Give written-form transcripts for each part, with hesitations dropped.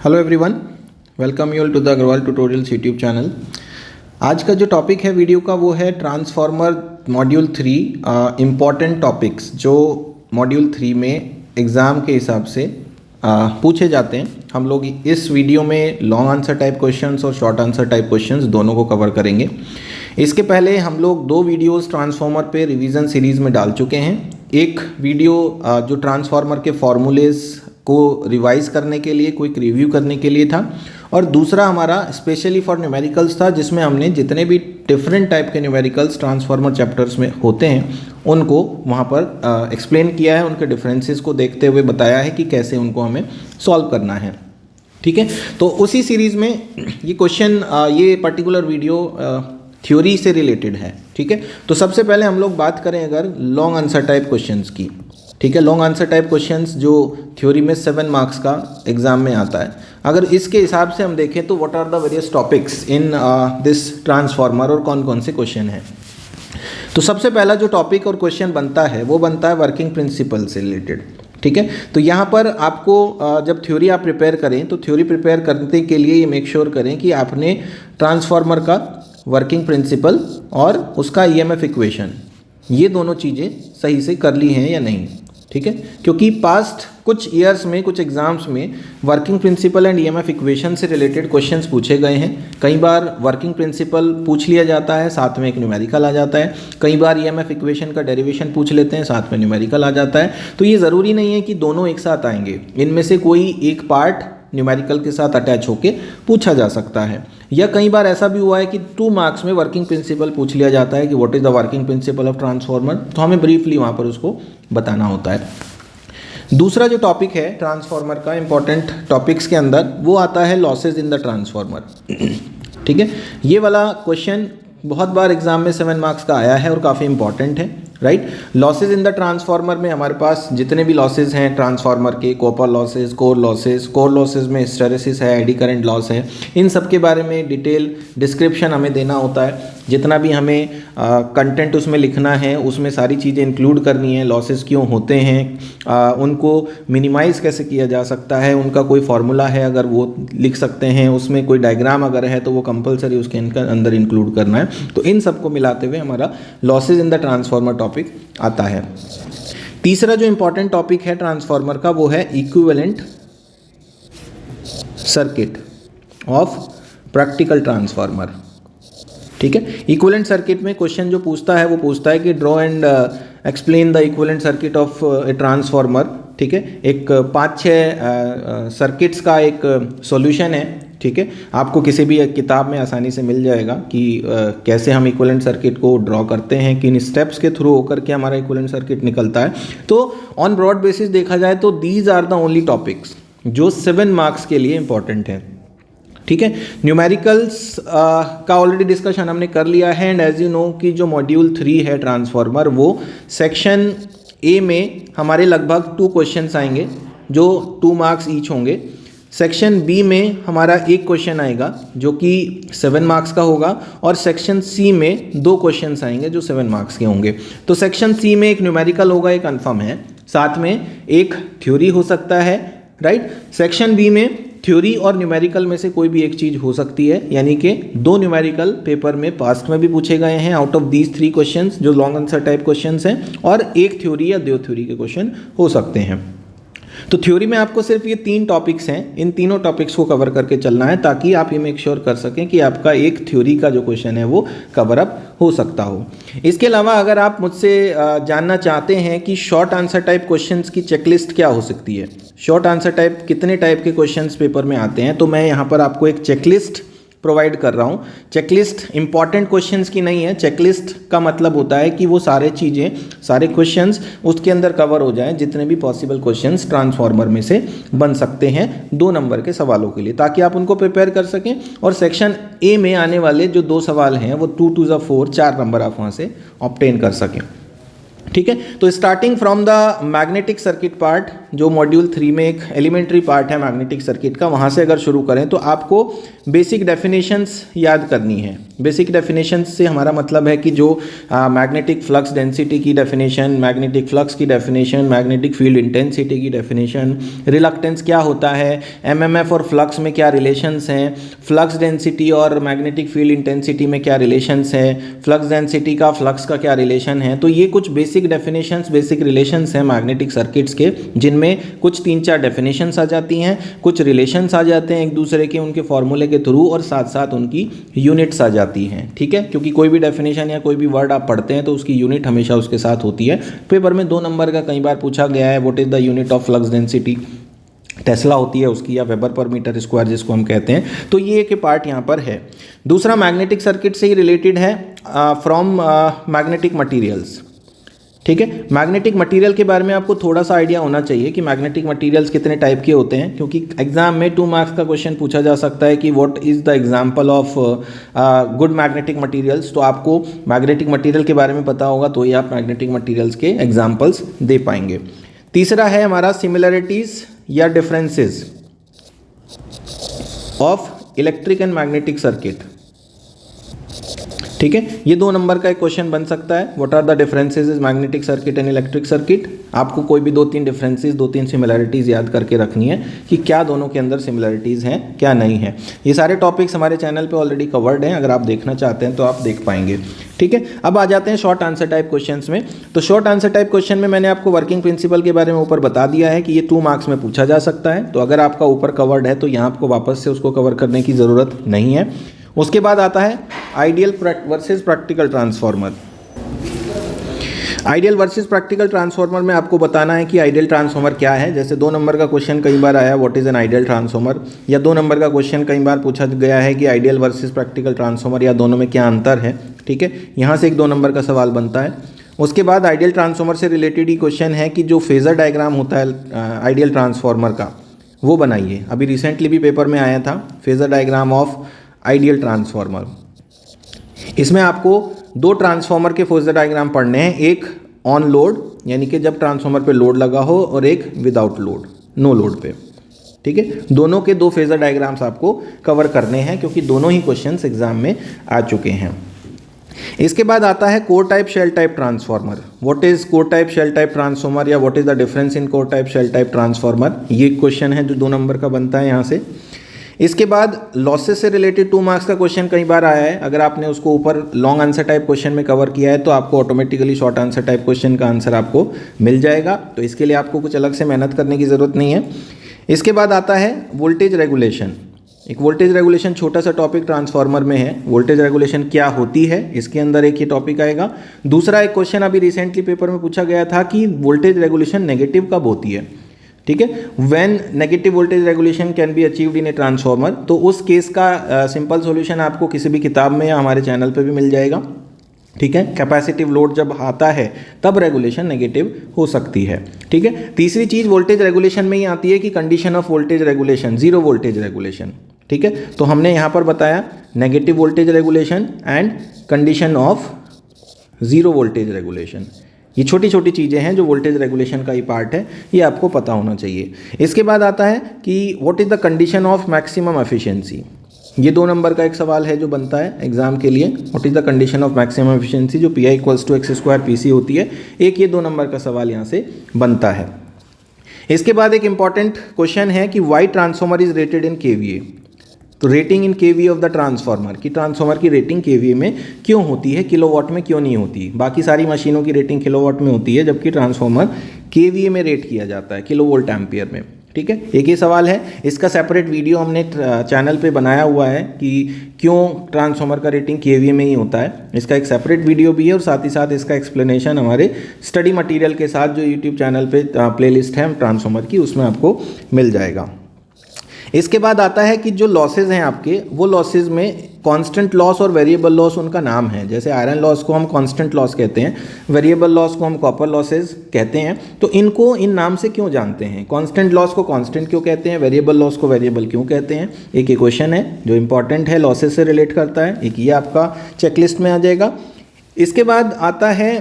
Hello everyone, welcome you all to the Agarwal tutorials YouTube channel. आज का जो topic है वीडियो का वो है ट्रांसफार्मर मॉड्यूल 3 इम्पॉर्टेंट टॉपिक्स जो मॉड्यूल 3 में एग्ज़ाम के हिसाब से पूछे जाते हैं। हम लोग इस वीडियो में लॉन्ग आंसर टाइप क्वेश्चंस और शॉर्ट आंसर टाइप क्वेश्चंस दोनों को कवर करेंगे। इसके पहले हम लोग 2 वीडियोस ट्रांसफार्मर पे रिवीजन सीरीज़ में डाल चुके हैं। एक वीडियो जो ट्रांसफार्मर के फॉर्मूलेज़ को रिवाइज करने के लिए, क्विक रिव्यू करने के लिए था, और दूसरा हमारा स्पेशली फॉर न्यूमेरिकल्स था जिसमें हमने जितने भी डिफरेंट टाइप के न्यूमेरिकल्स ट्रांसफार्मर चैप्टर्स में होते हैं उनको वहाँ पर एक्सप्लेन किया है, उनके डिफरेंसेस को देखते हुए बताया है कि कैसे उनको हमें सॉल्व करना है। ठीक है, तो उसी सीरीज़ में ये क्वेश्चन, ये पर्टिकुलर वीडियो थ्योरी से रिलेटेड है। ठीक है, तो सबसे पहले हम लोग बात करें अगर लॉन्ग आंसर टाइप क्वेश्चंस की। ठीक है, लॉन्ग आंसर टाइप क्वेश्चंस जो थ्योरी में 7 मार्क्स का एग्जाम में आता है, अगर इसके हिसाब से हम देखें तो what are the various topics in this transformer और कौन कौन से क्वेश्चन हैं। तो सबसे पहला जो टॉपिक और क्वेश्चन बनता है वो बनता है वर्किंग प्रिंसिपल से रिलेटेड। ठीक है, तो यहाँ पर आपको जब थ्योरी आप प्रिपेयर करें तो थ्योरी प्रिपेयर करने के लिए ये मेक श्योर करें कि आपने ट्रांसफार्मर का वर्किंग प्रिंसिपल और उसका ईएमएफ इक्वेशन, ये दोनों चीज़ें सही से कर ली हैं या नहीं। ठीक है, क्योंकि पास्ट कुछ ईयर्स में, कुछ एग्जाम्स में working principle and EMF equation से रिलेटेड क्वेश्चंस पूछे गए हैं। कई बार वर्किंग प्रिंसिपल पूछ लिया जाता है, साथ में एक न्यूमेरिकल आ जाता है। कई बार ईएमएफ इक्वेशन का डेरिवेशन पूछ लेते हैं, साथ में न्यूमेरिकल आ जाता है। तो ये ज़रूरी नहीं है कि दोनों एक साथ आएंगे, इनमें से कोई एक पार्ट न्यूमेरिकल के साथ अटैच होके पूछा जा सकता है। या कई बार ऐसा भी हुआ है कि 2 मार्क्स में वर्किंग प्रिंसिपल पूछ लिया जाता है कि what is the working principle of transformer, तो हमें ब्रीफली वहाँ पर उसको बताना होता है। दूसरा जो टॉपिक है ट्रांसफार्मर का इंपॉर्टेंट टॉपिक्स के अंदर, वो आता है लॉसेज इन द ट्रांसफार्मर। ठीक है, ये वाला क्वेश्चन बहुत बार एग्जाम में 7 मार्क्स का आया है और काफ़ी इंपॉर्टेंट है। Right, losses in the transformer में हमारे पास जितने भी लॉसेज हैं ट्रांसफार्मर के, कॉपर लॉसेज, कोर लॉसेज में हिस्टेरेसिस है, एडी करंट लॉस है, इन सब के बारे में डिटेल डिस्क्रिप्शन हमें देना होता है। जितना भी हमें कंटेंट उसमें लिखना है उसमें सारी चीज़ें इंक्लूड करनी है। लॉसेज क्यों होते हैं, उनको मिनिमाइज़ कैसे किया जा सकता है, उनका कोई फार्मूला है अगर वो लिख सकते हैं, उसमें कोई डायग्राम अगर है तो वो कंपलसरी उसके अंदर इंक्लूड करना है। तो इन सबको मिलाते हुए हमारा losses in the transformer topic आता है। तीसरा जो इंपॉर्टेंट टॉपिक है ट्रांसफार्मर का वो है equivalent circuit of practical transformer. ठीक है, इक्विवेलेंट सर्किट में क्वेश्चन जो पूछता है वो पूछता है कि draw and explain the equivalent circuit of a transformer. ठीक है, एक 5-6 सर्किट्स का एक सॉल्यूशन है। ठीक है, आपको किसी भी एक किताब में आसानी से मिल जाएगा कि कैसे हम इक्विवेलेंट सर्किट को ड्रॉ करते हैं, किन स्टेप्स के थ्रू होकर के हमारा इक्विवेलेंट सर्किट निकलता है। तो ऑन ब्रॉड बेसिस देखा जाए तो these are the only topics जो 7 मार्क्स के लिए इंपॉर्टेंट है। ठीक है, न्यूमेरिकल्स का ऑलरेडी डिस्कशन हमने कर लिया है। एंड एज यू नो कि जो मॉड्यूल 3 है ट्रांसफार्मर, वो सेक्शन ए में हमारे लगभग 2 क्वेश्चंस आएंगे जो 2 मार्क्स ईच होंगे। सेक्शन बी में हमारा एक क्वेश्चन आएगा जो कि 7 मार्क्स का होगा, और सेक्शन सी में 2 क्वेश्चंस आएंगे जो 7 मार्क्स के होंगे। तो सेक्शन सी में एक न्यूमेरिकल होगा, एक कन्फर्म है, साथ में एक थ्योरी हो सकता है। राइट, सेक्शन बी में थ्योरी और न्यूमेरिकल में से कोई भी एक चीज़ हो सकती है, यानी कि 2 न्यूमेरिकल पेपर में पास्ट में भी पूछे गए हैं आउट ऑफ दीज 3 क्वेश्चंस जो लॉन्ग आंसर टाइप क्वेश्चंस हैं, और एक थ्योरी या 2 थ्योरी के क्वेश्चन हो सकते हैं। तो थ्योरी में आपको सिर्फ ये 3 टॉपिक्स हैं, इन तीनों टॉपिक्स को कवर करके चलना है ताकि आप ये मेक श्योर कर सकें कि आपका एक थ्योरी का जो क्वेश्चन है वो कवर अप हो सकता हो। इसके अलावा अगर आप मुझसे जानना चाहते हैं कि शॉर्ट आंसर टाइप क्वेश्चंस की चेकलिस्ट क्या हो सकती है, शॉर्ट आंसर टाइप कितने टाइप के क्वेश्चंस पेपर में आते हैं, तो मैं यहाँ पर आपको एक चेकलिस्ट प्रोवाइड कर रहा हूँ। चेकलिस्ट इंपॉर्टेंट क्वेश्चंस की नहीं है, चेकलिस्ट का मतलब होता है कि वो सारे चीज़ें, सारे क्वेश्चंस उसके अंदर कवर हो जाएं, जितने भी पॉसिबल क्वेश्चंस ट्रांसफार्मर में से बन सकते हैं 2 नंबर के सवालों के लिए, ताकि आप उनको प्रिपेयर कर सकें। और सेक्शन ए में आने वाले जो 2 सवाल हैं वो 2 2 4 4 नंबर आप वहाँ से ऑब्टेन कर सकें। ठीक है। तो starting from the magnetic circuit part, जो मॉड्यूल 3 में एक एलिमेंट्री पार्ट है मैग्नेटिक सर्किट का, वहाँ से अगर शुरू करें तो आपको बेसिक डेफिनेशंस याद करनी है। बेसिक डेफिनेशंस से हमारा मतलब है कि जो मैग्नेटिक फ्लक्स डेंसिटी की डेफिनेशन, मैग्नेटिक फ्लक्स की डेफिनेशन, मैग्नेटिक फील्ड इंटेंसिटी की डेफिनेशन, रिलक्टेंस क्या होता है, एमएमएफ और फ्लक्स में क्या रिलेशंस हैं, फ्लक्स डेंसिटी और मैग्नेटिक फील्ड इंटेंसिटी में क्या रिलेशंस है, फ्लक्स डेंसिटी का फ्लक्स का क्या रिलेशन है। तो ये कुछ बेसिक डेफिनेशंस, बेसिक रिलेशंस हैं मैग्नेटिक सर्किट्स के, जिनमें कुछ 3-4 डेफिनेशंस आ जाती हैं, कुछ रिलेशंस आ जाते हैं एक दूसरे के उनके फॉर्मूले के थ्रू, और साथ साथ उनकी यूनिट्स आ जाती हैं। ठीक है, क्योंकि कोई भी डेफिनेशन या कोई भी वर्ड आप पढ़ते हैं तो उसकी यूनिट हमेशा उसके साथ होती है। पेपर में 2 नंबर का कई बार पूछा गया है, what is the unit of flux density, Tesla होती है उसकी, या वेबर पर मीटर स्क्वायर जिसको हम कहते हैं। तो ये एक पार्ट यहाँ पर है। दूसरा मैग्नेटिक सर्किट से ही रिलेटेड है, फ्रॉम मैग्नेटिक मटीरियल्स। ठीक है, मैग्नेटिक मटेरियल के बारे में आपको थोड़ा सा आइडिया होना चाहिए कि मैग्नेटिक मटेरियल्स कितने टाइप के होते हैं, क्योंकि एग्जाम में 2 मार्क्स का क्वेश्चन पूछा जा सकता है कि what is the example of good magnetic materials. तो आपको मैग्नेटिक मटेरियल के बारे में पता होगा तो ही आप मैग्नेटिक मटेरियल्स के एग्जाम्पल्स दे पाएंगे। तीसरा है हमारा सिमिलरिटीज़ या differences of electric and magnetic circuit. ठीक है, ये 2 नंबर का एक क्वेश्चन बन सकता है। What are the differences is magnetic circuit and electric circuit. आपको कोई भी 2-3 डिफरेंसेस, 2-3 सिमिलरिटीज़ याद करके रखनी है कि क्या दोनों के अंदर सिमिलरिटीज़ हैं, क्या नहीं है। ये सारे टॉपिक्स हमारे चैनल पे ऑलरेडी कवर्ड हैं, अगर आप देखना चाहते हैं तो आप देख पाएंगे। ठीक है, अब आ जाते हैं शॉर्ट आंसर टाइप क्वेश्चंस में। तो शॉर्ट आंसर टाइप क्वेश्चन में मैंने आपको वर्किंग प्रिंसिपल के बारे में ऊपर बता दिया है कि ये 2 मार्क्स में पूछा जा सकता है। तो अगर आपका ऊपर कवर्ड है तो यहाँ आपको वापस से उसको कवर करने की ज़रूरत नहीं है। उसके बाद आता है ideal versus practical transformer. Ideal versus practical transformer में आपको बताना है कि आइडियल ट्रांसफार्मर क्या है। जैसे 2 नंबर का क्वेश्चन कई बार आया, what is an ideal transformer, या 2 नंबर का क्वेश्चन कई बार पूछा गया है कि आइडियल वर्सेस प्रैक्टिकल ट्रांसफार्मर या दोनों में क्या अंतर है। ठीक है, यहाँ से एक 2 नंबर का सवाल बनता है। उसके बाद आइडियल ट्रांसफार्मर से रिलेटेड ही क्वेश्चन है कि जो फेजर डायग्राम होता है आइडियल ट्रांसफार्मर का, वो बनाइए। अभी रिसेंटली भी पेपर में आया था phasor diagram of ideal transformer. इसमें आपको 2 ट्रांसफार्मर के फेजर डायग्राम पढ़ने हैं, एक ऑन लोड यानी कि जब ट्रांसफार्मर पे लोड लगा हो, और एक विदाउट लोड, नो लोड पे। ठीक है, दोनों के 2 फेजर डायग्राम्स आपको कवर करने हैं, क्योंकि दोनों ही क्वेश्चंस एग्जाम में आ चुके हैं। इसके बाद आता है core type shell type transformer. What is core type shell type transformer, या what is the difference in core type shell type transformer, ये क्वेश्चन है जो 2 नंबर का बनता है यहाँ से। इसके बाद लॉसेस से रिलेटेड 2 मार्क्स का क्वेश्चन कई बार आया है। अगर आपने उसको ऊपर लॉन्ग आंसर टाइप क्वेश्चन में कवर किया है तो आपको automatically short answer type question का आंसर आपको मिल जाएगा। तो इसके लिए आपको कुछ अलग से मेहनत करने की ज़रूरत नहीं है। इसके बाद आता है वोल्टेज रेगुलेशन। एक वोल्टेज रेगुलेशन छोटा सा टॉपिक ट्रांसफार्मर में है। वोल्टेज रेगुलेशन क्या होती है, इसके अंदर एक ये टॉपिक आएगा। दूसरा एक क्वेश्चन अभी रिसेंटली पेपर में पूछा गया था कि वोल्टेज रेगुलेशन नेगेटिव कब होती है। ठीक है, when negative voltage regulation can be achieved in a transformer. तो उस केस का सिंपल सॉल्यूशन आपको किसी भी किताब में या हमारे चैनल पे भी मिल जाएगा। ठीक है, कैपेसिटिव लोड जब आता है तब रेगुलेशन नेगेटिव हो सकती है। ठीक है, तीसरी चीज़ वोल्टेज रेगुलेशन में ही आती है कि condition of voltage regulation, zero voltage regulation. ठीक है, तो हमने यहाँ पर बताया negative voltage regulation and condition of zero voltage regulation. ये छोटी छोटी चीज़ें हैं जो वोल्टेज रेगुलेशन का ही पार्ट है, ये आपको पता होना चाहिए। इसके बाद आता है कि what is the condition of maximum efficiency. ये 2 नंबर का एक सवाल है जो बनता है एग्जाम के लिए। What is the condition of maximum efficiency, जो PI = x² PC होती है। एक ये 2 नंबर का सवाल यहाँ से बनता है। इसके बाद एक इंपॉर्टेंट क्वेश्चन है कि why transformer is rated in KVA। तो rating in KVA of the transformer, कि ट्रांसफार्मर की रेटिंग KVA में क्यों होती है, किलोवाट में क्यों नहीं होती। बाकी सारी मशीनों की रेटिंग किलोवाट में होती है, जबकि ट्रांसफार्मर KVA में रेट किया जाता है, किलोवोल्ट एम्पियर में। ठीक है, एक ही सवाल है। इसका सेपरेट वीडियो हमने चैनल पे बनाया हुआ है कि क्यों ट्रांसफार्मर का रेटिंग KVA में ही होता है। इसका एक सेपरेट वीडियो भी है, और साथ ही साथ इसका एक्सप्लेनेशन हमारे स्टडी मटेरियल के साथ जो यूट्यूब चैनल पे प्लेलिस्ट है ट्रांसफार्मर की, उसमें आपको मिल जाएगा। इसके बाद आता है कि जो लॉसेज हैं आपके, वो लॉसेज में कांस्टेंट लॉस और वेरिएबल लॉस उनका नाम है। जैसे आयरन लॉस को हम कांस्टेंट लॉस कहते हैं, वेरिएबल लॉस को हम कॉपर लॉसेज कहते हैं। तो इनको इन नाम से क्यों जानते हैं, कांस्टेंट लॉस को कांस्टेंट क्यों कहते हैं, वेरिएबल लॉस को वेरिएबल क्यों कहते हैं। एक ये क्वेश्चन है जो इंपॉर्टेंट है, लॉसेज से रिलेट करता है। एक ये आपका चेकलिस्ट में आ जाएगा। इसके बाद आता है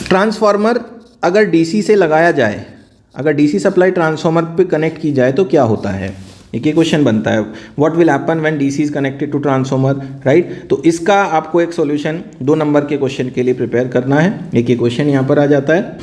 ट्रांसफार्मर अगर डीसी से लगाया जाए, अगर डीसी सप्लाई ट्रांसफार्मर पे कनेक्ट की जाए तो क्या होता है, एक ये क्वेश्चन बनता है। What will happen when DC is connected to transformer, right. तो इसका आपको एक सॉल्यूशन 2 नंबर के क्वेश्चन के लिए प्रिपेयर करना है। एक ये क्वेश्चन यहाँ पर आ जाता है।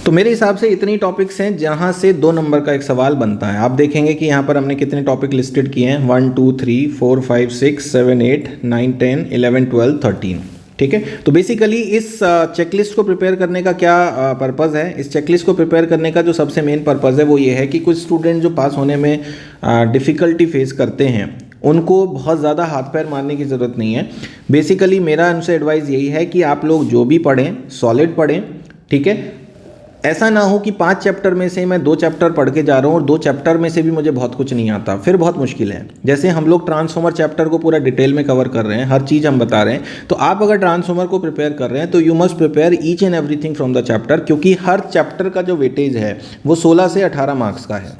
तो मेरे हिसाब से इतनी टॉपिक्स हैं जहाँ से 2 नंबर का एक सवाल बनता है। आप देखेंगे कि यहाँ पर हमने कितने टॉपिक लिस्टेड किए हैं, 1 2 3 4 5 6 7 8 9 10 11 12 13, ठीक है। तो बेसिकली इस चेकलिस्ट को प्रिपेयर करने का क्या पर्पज़ है, इस चेकलिस्ट को प्रिपेयर करने का जो सबसे मेन पर्पज़ है वो ये है कि कुछ स्टूडेंट जो पास होने में डिफ़िकल्टी फेस करते हैं उनको बहुत ज़्यादा हाथ पैर मारने की ज़रूरत नहीं है। बेसिकली मेरा उनसे एडवाइस यही है कि आप लोग जो भी पढ़ें सॉलिड पढ़ें, ठीक है। ऐसा ना हो कि 5 चैप्टर में से मैं 2 चैप्टर पढ़ के जा रहा हूँ और 2 चैप्टर में से भी मुझे बहुत कुछ नहीं आता, फिर बहुत मुश्किल है। जैसे हम लोग ट्रांसफार्मर चैप्टर को पूरा डिटेल में कवर कर रहे हैं, हर चीज़ हम बता रहे हैं, तो आप अगर ट्रांसफार्मर को प्रिपेयर कर रहे हैं तो you must prepare each and everything from the chapter, क्योंकि हर चैप्टर का जो वेटेज है वो 16 से 18 मार्क्स का है।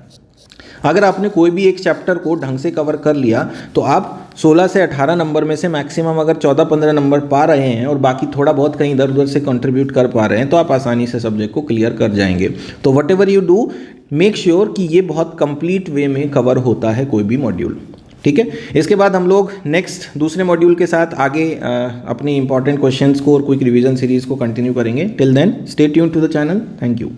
अगर आपने कोई भी एक चैप्टर को ढंग से कवर कर लिया तो आप 16 से 18 नंबर में से मैक्सिमम अगर 14-15 नंबर पा रहे हैं और बाकी थोड़ा बहुत कहीं इधर उधर से कंट्रीब्यूट कर पा रहे हैं तो आप आसानी से सब्जेक्ट को क्लियर कर जाएंगे। तो what ever you do, make sure कि ये बहुत कंप्लीट वे में कवर होता है कोई भी मॉड्यूल, ठीक है। इसके बाद हम लोग नेक्स्ट दूसरे मॉड्यूल के साथ आगे अपनी इंपॉर्टेंट क्वेश्चंस को और क्विक रिवीजन सीरीज को कंटिन्यू करेंगे। Till then stay tuned to the channel. Thank you.